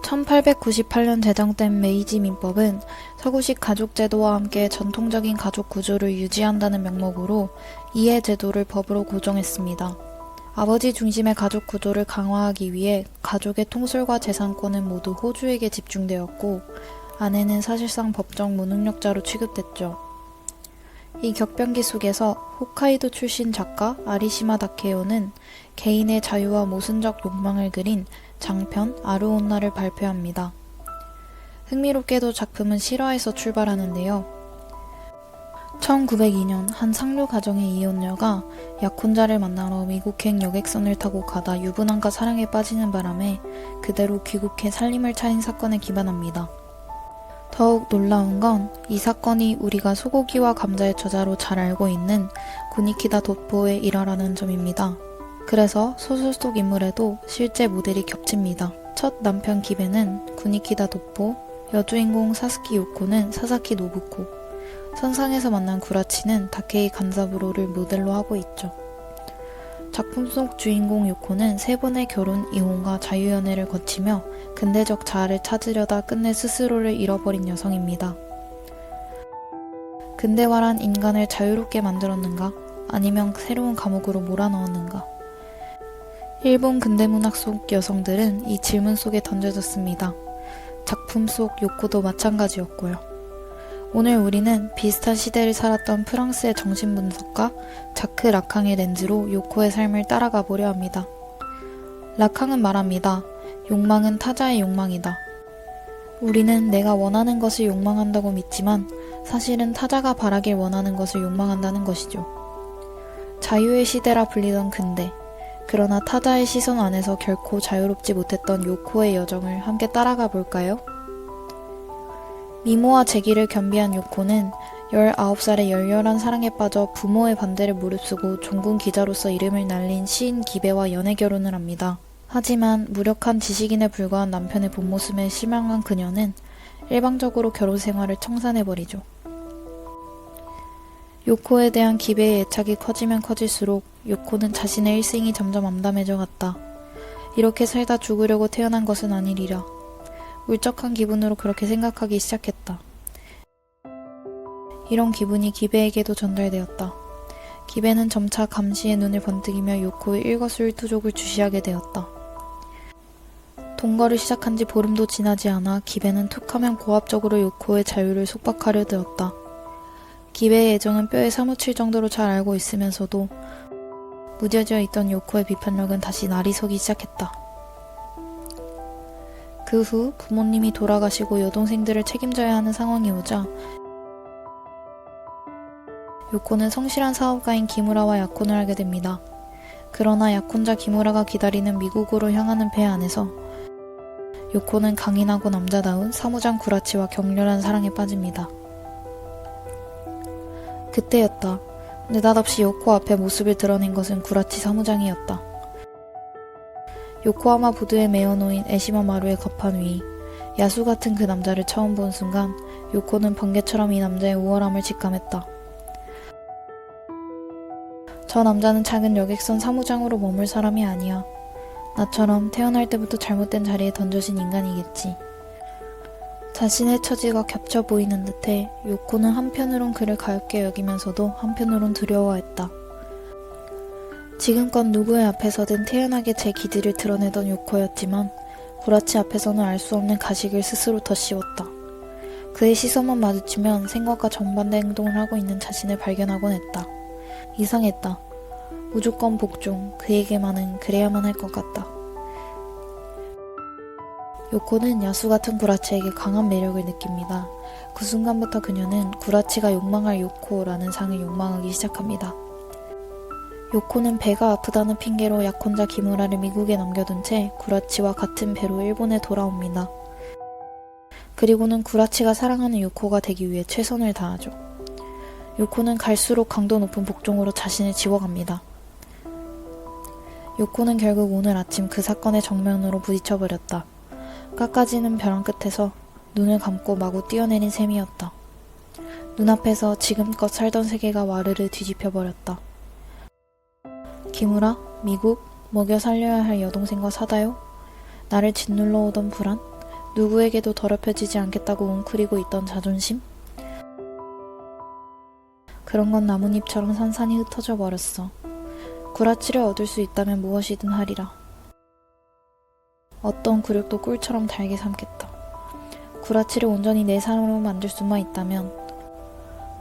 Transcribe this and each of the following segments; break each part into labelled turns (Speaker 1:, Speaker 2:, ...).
Speaker 1: 1898년 제정된 메이지 민법은 서구식 가족제도와 함께 전통적인 가족 구조를 유지한다는 명목으로 이해 제도를 법으로 고정했습니다. 아버지 중심의 가족 구조를 강화하기 위해 가족의 통솔과 재산권은 모두 호주에게 집중되었고, 아내는 사실상 법적 무능력자로 취급됐죠. 이 격변기 속에서 홋카이도 출신 작가 아리시마 다케오는 개인의 자유와 모순적 욕망을 그린 장편 아루온나를 발표합니다. 흥미롭게도 작품은 실화에서 출발하는데요. 1902년 한 상류 가정의 이혼녀가 약혼자를 만나러 미국행 여객선을 타고 가다 유부남과 사랑에 빠지는 바람에 그대로 귀국해 살림을 차린 사건에 기반합니다. 더욱 놀라운 건 이 사건이 우리가 소고기와 감자의 저자로 잘 알고 있는 구니키다 도포의 일화라는 점입니다. 그래서 소설 속 인물에도 실제 모델이 겹칩니다. 첫 남편 기베는 구니키다 도포, 여주인공 사스키 요코는 사사키 노부코, 선상에서 만난 구라치는 다케이 간자부로를 모델로 하고 있죠. 작품 속 주인공 요코는 3번의 결혼, 이혼과 자유연애를 거치며 근대적 자아를 찾으려다 끝내 스스로를 잃어버린 여성입니다. 근대화란 인간을 자유롭게 만들었는가? 아니면 새로운 감옥으로 몰아넣었는가? 일본 근대문학 속 여성들은 이 질문 속에 던져졌습니다. 작품 속 요코도 마찬가지였고요. 오늘 우리는 비슷한 시대를 살았던 프랑스의 정신분석가 자크 라캉의 렌즈로 요코의 삶을 따라가 보려 합니다. 라캉은 말합니다. 욕망은 타자의 욕망이다. 우리는 내가 원하는 것을 욕망한다고 믿지만 사실은 타자가 바라길 원하는 것을 욕망한다는 것이죠. 자유의 시대라 불리던 근대, 그러나 타자의 시선 안에서 결코 자유롭지 못했던 요코의 여정을 함께 따라가 볼까요? 미모와 재기를 겸비한 요코는 19살에 열렬한 사랑에 빠져 부모의 반대를 무릅쓰고 종군 기자로서 이름을 날린 시인 기베와 연애 결혼을 합니다. 하지만 무력한 지식인에 불과한 남편의 본 모습에 실망한 그녀는 일방적으로 결혼 생활을 청산해버리죠. 요코에 대한 기베의 애착이 커지면 커질수록 요코는 자신의 일생이 점점 암담해져 갔다. 이렇게 살다 죽으려고 태어난 것은 아니리라. 울적한 기분으로 그렇게 생각하기 시작했다. 이런 기분이 기베에게도 전달되었다. 기베는 점차 감시의 눈을 번뜩이며 요코의 일거수일투족을 주시하게 되었다. 동거를 시작한 지 보름도 지나지 않아 기베는 툭하면 고압적으로 요코의 자유를 속박하려 되었다. 기베의 애정은 뼈에 사무칠 정도로 잘 알고 있으면서도 무뎌져 있던 요코의 비판력은 다시 날이 서기 시작했다. 그 후 부모님이 돌아가시고 여동생들을 책임져야 하는 상황이 오자 요코는 성실한 사업가인 기무라와 약혼을 하게 됩니다. 그러나 약혼자 기무라가 기다리는 미국으로 향하는 배 안에서 요코는 강인하고 남자다운 사무장 구라치와 격렬한 사랑에 빠집니다. 그때였다. 느닷없이 요코 앞에 모습을 드러낸 것은 구라치 사무장이었다. 요코하마 부두에 메어놓인 에시마 마루의 거판 위, 야수 같은 그 남자를 처음 본 순간 요코는 번개처럼 이 남자의 우월함을 직감했다. 저 남자는 작은 여객선 사무장으로 머물 사람이 아니야. 나처럼 태어날 때부터 잘못된 자리에 던져진 인간이겠지. 자신의 처지가 겹쳐 보이는 듯해 요코는 한편으론 그를 가엾게 여기면서도 한편으론 두려워했다. 지금껏 누구의 앞에서든 태연하게 제 기질을 드러내던 요코였지만 구라치 앞에서는 알 수 없는 가식을 스스로 덧씌웠다. 그의 시선만 마주치면 생각과 정반대 행동을 하고 있는 자신을 발견하곤 했다. 이상했다. 무조건 복종, 그에게만은 그래야만 할 것 같다. 요코는 야수 같은 구라치에게 강한 매력을 느낍니다. 그 순간부터 그녀는 구라치가 욕망할 요코라는 상을 욕망하기 시작합니다. 요코는 배가 아프다는 핑계로 약혼자 기무라를 미국에 남겨둔 채 구라치와 같은 배로 일본에 돌아옵니다. 그리고는 구라치가 사랑하는 요코가 되기 위해 최선을 다하죠. 요코는 갈수록 강도 높은 복종으로 자신을 지워갑니다. 요코는 결국 오늘 아침 그 사건의 정면으로 부딪혀버렸다. 깎아지는 벼랑 끝에서 눈을 감고 마구 뛰어내린 셈이었다. 눈앞에서 지금껏 살던 세계가 와르르 뒤집혀버렸다. 기무라? 미국? 먹여 살려야 할 여동생과 사다요? 나를 짓눌러 오던 불안? 누구에게도 더럽혀지지 않겠다고 웅크리고 있던 자존심? 그런 건 나뭇잎처럼 산산이 흩어져 버렸어. 구라치를 얻을 수 있다면 무엇이든 하리라. 어떤 굴욕도 꿀처럼 달게 삼겠다. 구라치를 온전히 내 사람으로 만들 수만 있다면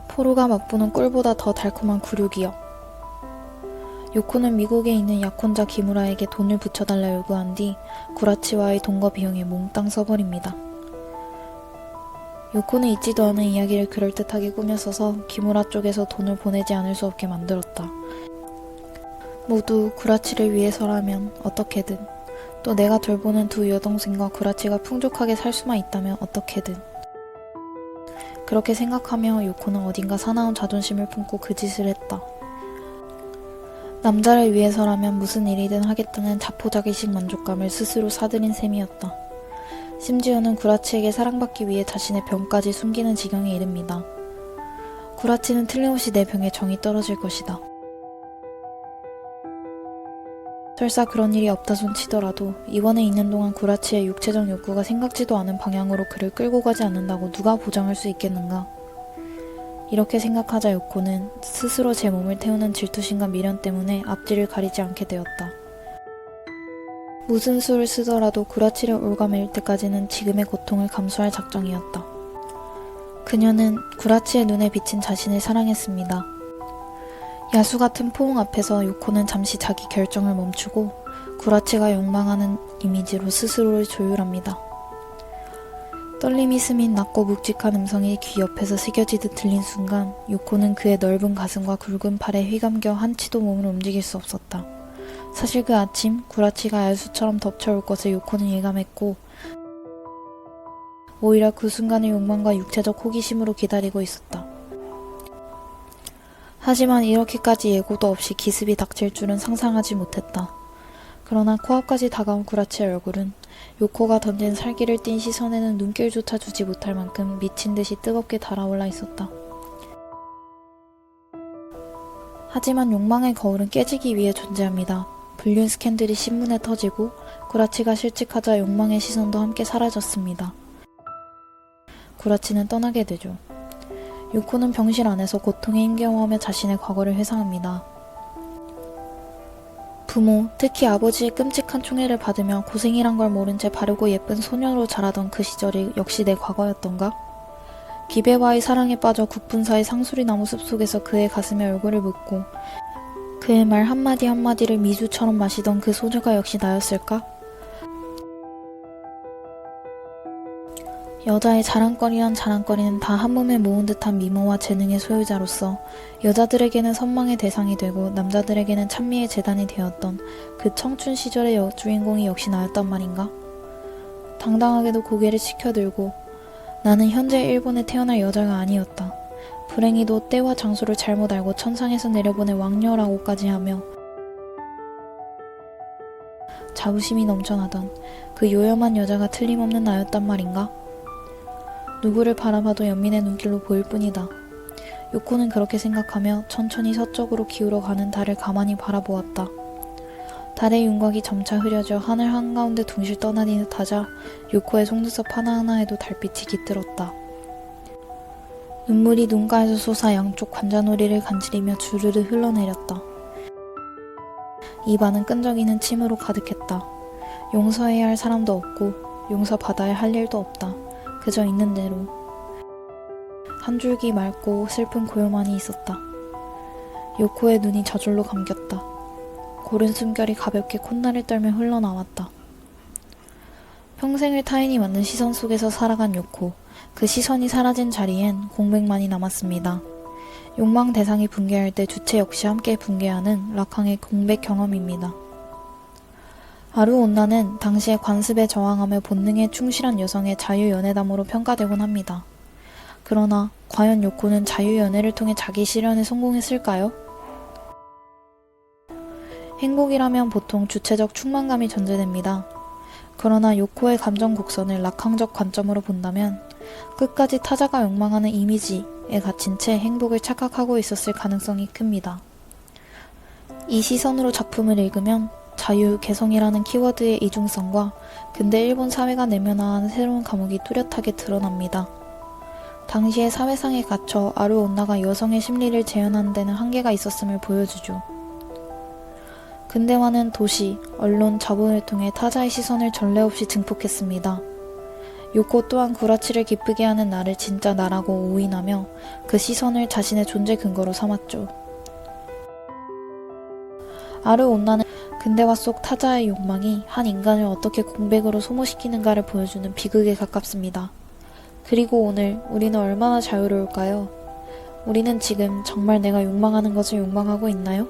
Speaker 1: 포로가 맛보는 꿀보다 더 달콤한 굴욕이여. 요코는 미국에 있는 약혼자 기무라에게 돈을 붙여달라 요구한 뒤 구라치와의 동거 비용에 몽땅 써버립니다. 요코는 있지도 않은 이야기를 그럴듯하게 꾸며 써서 기무라 쪽에서 돈을 보내지 않을 수 없게 만들었다. 모두 구라치를 위해서라면 어떻게든, 또 내가 돌보는 두 여동생과 구라치가 풍족하게 살 수만 있다면 어떻게든. 그렇게 생각하며 요코는 어딘가 사나운 자존심을 품고 그 짓을 했다. 남자를 위해서라면 무슨 일이든 하겠다는 자포자기식 만족감을 스스로 사들인 셈이었다. 심지어는 구라치에게 사랑받기 위해 자신의 병까지 숨기는 지경에 이릅니다. 구라치는 틀림없이 내 병에 정이 떨어질 것이다. 설사 그런 일이 없다 손 치더라도 이번에 있는 동안 구라치의 육체적 욕구가 생각지도 않은 방향으로 그를 끌고 가지 않는다고 누가 보장할 수 있겠는가? 이렇게 생각하자 요코는 스스로 제 몸을 태우는 질투심과 미련 때문에 앞뒤를 가리지 않게 되었다. 무슨 수를 쓰더라도 구라치를 올가맬 때까지는 지금의 고통을 감수할 작정이었다. 그녀는 구라치의 눈에 비친 자신을 사랑했습니다. 야수 같은 포옹 앞에서 요코는 잠시 자기 결정을 멈추고 구라치가 욕망하는 이미지로 스스로를 조율합니다. 떨림이 스민 낮고 묵직한 음성이 귀 옆에서 새겨지듯 들린 순간 요코는 그의 넓은 가슴과 굵은 팔에 휘감겨 한치도 몸을 움직일 수 없었다. 사실 그 아침 구라치가 야수처럼 덮쳐올 것을 요코는 예감했고 오히려 그 순간을 욕망과 육체적 호기심으로 기다리고 있었다. 하지만 이렇게까지 예고도 없이 기습이 닥칠 줄은 상상하지 못했다. 그러나 코앞까지 다가온 구라치의 얼굴은 요코가 던진 살기를 띤 시선에는 눈길조차 주지 못할 만큼 미친 듯이 뜨겁게 달아올라 있었다. 하지만 욕망의 거울은 깨지기 위해 존재합니다. 불륜 스캔들이 신문에 터지고 구라치가 실직하자 욕망의 시선도 함께 사라졌습니다. 구라치는 떠나게 되죠. 요코는 병실 안에서 고통에 힘겨워하며 자신의 과거를 회상합니다. 부모, 특히 아버지의 끔찍한 총애를 받으며 고생이란 걸 모른 채 바르고 예쁜 소녀로 자라던 그 시절이 역시 내 과거였던가? 기배와의 사랑에 빠져 국분사의 상수리 나무 숲 속에서 그의 가슴에 얼굴을 묻고 그의 말 한마디 한마디를 미주처럼 마시던 그 소녀가 역시 나였을까? 여자의 자랑거리란 자랑거리는 다 한몸에 모은 듯한 미모와 재능의 소유자로서 여자들에게는 선망의 대상이 되고 남자들에게는 찬미의 재단이 되었던 그 청춘 시절의 여주인공이 역시 나였단 말인가? 당당하게도 고개를 치켜들고 나는 현재 일본에 태어날 여자가 아니었다. 불행히도 때와 장소를 잘못 알고 천상에서 내려보낸 왕녀라고까지 하며 자부심이 넘쳐나던 그 요염한 여자가 틀림없는 나였단 말인가? 누구를 바라봐도 연민의 눈길로 보일 뿐이다. 요코는 그렇게 생각하며 천천히 서쪽으로 기울어가는 달을 가만히 바라보았다. 달의 윤곽이 점차 흐려져 하늘 한가운데 둥실 떠다니듯 하자 요코의 속눈썹 하나하나에도 달빛이 깃들었다. 눈물이 눈가에서 솟아 양쪽 관자놀이를 간지리며 주르르 흘러내렸다. 입안은 끈적이는 침으로 가득했다. 용서해야 할 사람도 없고 용서받아야 할 일도 없다. 그저 있는 대로 한 줄기 맑고 슬픈 고요만이 있었다. 요코의 눈이 저절로 감겼다. 고른 숨결이 가볍게 콧날을 떨며 흘러나왔다. 평생을 타인이 만든 시선 속에서 살아간 요코. 그 시선이 사라진 자리엔 공백만이 남았습니다. 욕망 대상이 붕괴할 때 주체 역시 함께 붕괴하는 락항의 공백 경험입니다. 아루 온나는 당시의 관습에 저항하며 본능에 충실한 여성의 자유연애담으로 평가되곤 합니다. 그러나 과연 요코는 자유연애를 통해 자기 실현에 성공했을까요? 행복이라면 보통 주체적 충만감이 전제됩니다. 그러나 요코의 감정 곡선을 락항적 관점으로 본다면 끝까지 타자가 욕망하는 이미지에 갇힌 채 행복을 착각하고 있었을 가능성이 큽니다. 이 시선으로 작품을 읽으면 자유, 개성이라는 키워드의 이중성과 근대 일본 사회가 내면화한 새로운 감옥이 뚜렷하게 드러납니다. 당시의 사회상에 갇혀 아루 온나가 여성의 심리를 재현하는 데는 한계가 있었음을 보여주죠. 근대화는 도시, 언론, 자본을 통해 타자의 시선을 전례 없이 증폭했습니다. 요코 또한 구라치를 기쁘게 하는 나를 진짜 나라고 오인하며 그 시선을 자신의 존재 근거로 삼았죠. 아르 온나는 근대화 속 타자의 욕망이 한 인간을 어떻게 공백으로 소모시키는가를 보여주는 비극에 가깝습니다. 그리고 오늘 우리는 얼마나 자유로울까요? 우리는 지금 정말 내가 욕망하는 것을 욕망하고 있나요?